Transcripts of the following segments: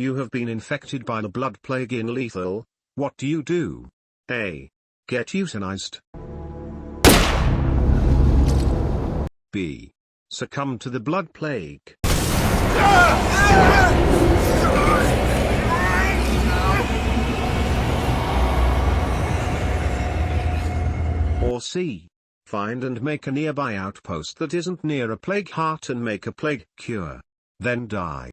You have been infected by the blood plague in lethal. What do you do? A. Get euthanized. B. Succumb to the blood plague. Or C. Find and make a nearby outpost that isn't near a plague heart and make a plague cure. Then die.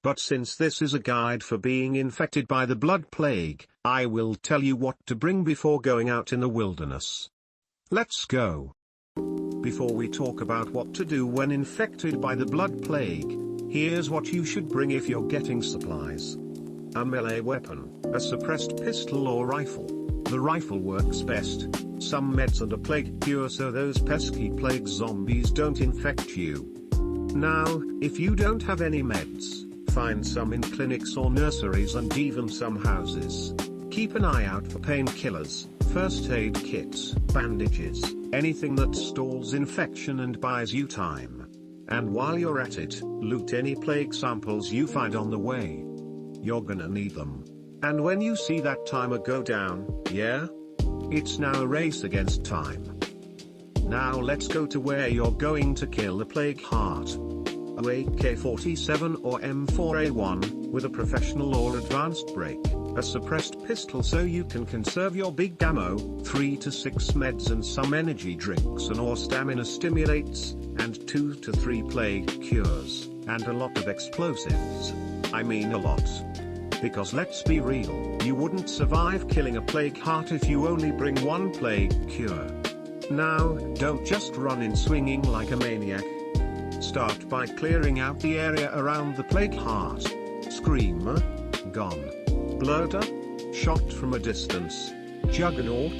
But since this is a guide for being infected by the blood plague, I will tell you what to bring before going out in the wilderness. Let's go. Before we talk about what to do when infected by the blood plague, here's what you should bring if you're getting supplies. A melee weapon, a suppressed pistol or rifle. The rifle works best. Some meds and a plague cure so those pesky plague zombies don't infect you. Now, if you don't have any meds, find some in clinics or nurseries and even some houses. Keep an eye out for painkillers, first aid kits, bandages, anything that stalls infection and buys you time. And while you're at it, loot any plague samples you find on the way. You're gonna need them. And when you see that timer go down, yeah? It's now a race against time. Now let's go to where you're going to kill the plague heart. A AK-47 or M4A1, with a professional or advanced break, a suppressed pistol so you can conserve your big ammo, 3 to 6 meds and some energy drinks and or stamina stimulates, and 2 to 3 plague cures, and a lot of explosives. I mean a lot. Because let's be real, you wouldn't survive killing a plague heart if you only bring one plague cure. Now, don't just run in swinging like a maniac. Start by clearing out the area around the plague heart. Screamer, gone. Bloater, shot from a distance. Juggernaut,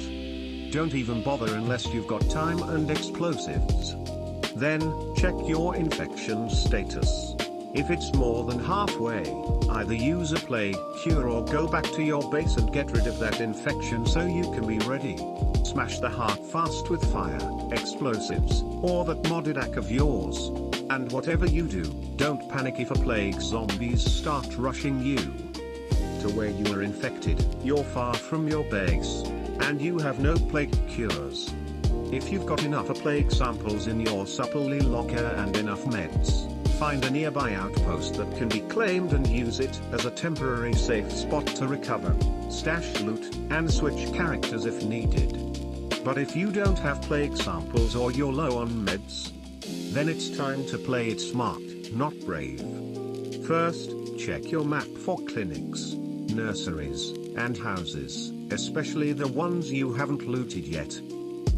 don't even bother unless you've got time and explosives. Then, check your infection status. If it's more than halfway, either use a plague cure or go back to your base and get rid of that infection so you can be ready. Smash the heart fast with fire, explosives, or that modded hack of yours. And whatever you do, don't panic if a plague zombies start rushing you to where you are infected. You're far from your base, and you have no plague cures. If you've got enough plague samples in your supply locker and enough meds, find a nearby outpost that can be claimed and use it as a temporary safe spot to recover, stash loot, and switch characters if needed. But if you don't have plague samples or you're low on meds, then it's time to play it smart, not brave. First, check your map for clinics, nurseries, and houses, especially the ones you haven't looted yet.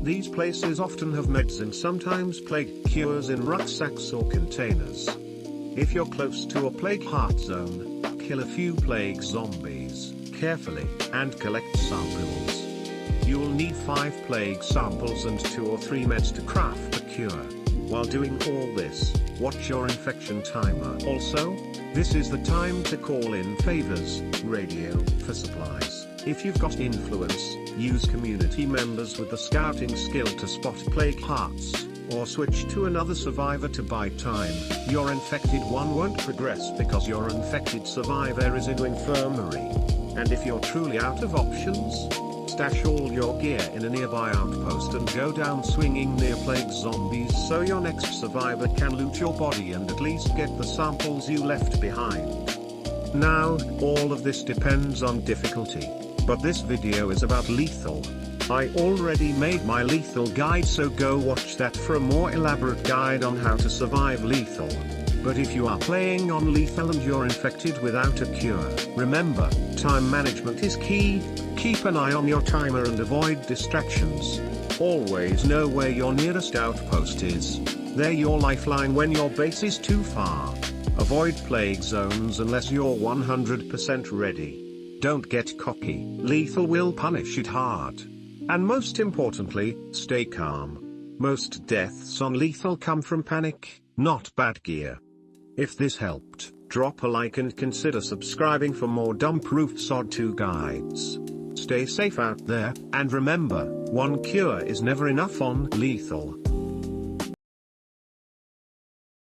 These places often have meds and sometimes plague cures in rucksacks or containers. If you're close to a plague heart zone, kill a few plague zombies carefully and collect samples. You'll need 5 plague samples and 2 or 3 meds to craft a cure. While doing all this, watch your infection timer. Also, this is the time to call in favors, radio, for supplies. If you've got influence, use community members with the scouting skill to spot plague hearts, or switch to another survivor to buy time. Your infected one won't progress because your infected survivor is in infirmary. And if you're truly out of options, stash all your gear in a nearby outpost and go down swinging near plague zombies so your next survivor can loot your body and at least get the samples you left behind. Now, all of this depends on difficulty, but this video is about lethal. I already made my lethal guide, so go watch that for a more elaborate guide on how to survive lethal. But if you are playing on lethal and you're infected without a cure, remember, time management is key. Keep an eye on your timer and avoid distractions. Always know where your nearest outpost is. They're your lifeline when your base is too far. Avoid plague zones unless you're 100% ready. Don't get cocky. Lethal will punish it hard. And most importantly, stay calm. Most deaths on lethal come from panic, not bad gear. If this helped, drop a like and consider subscribing for more dumb-proof SOD 2 guides. Stay safe out there, and remember, one cure is never enough on Lethal.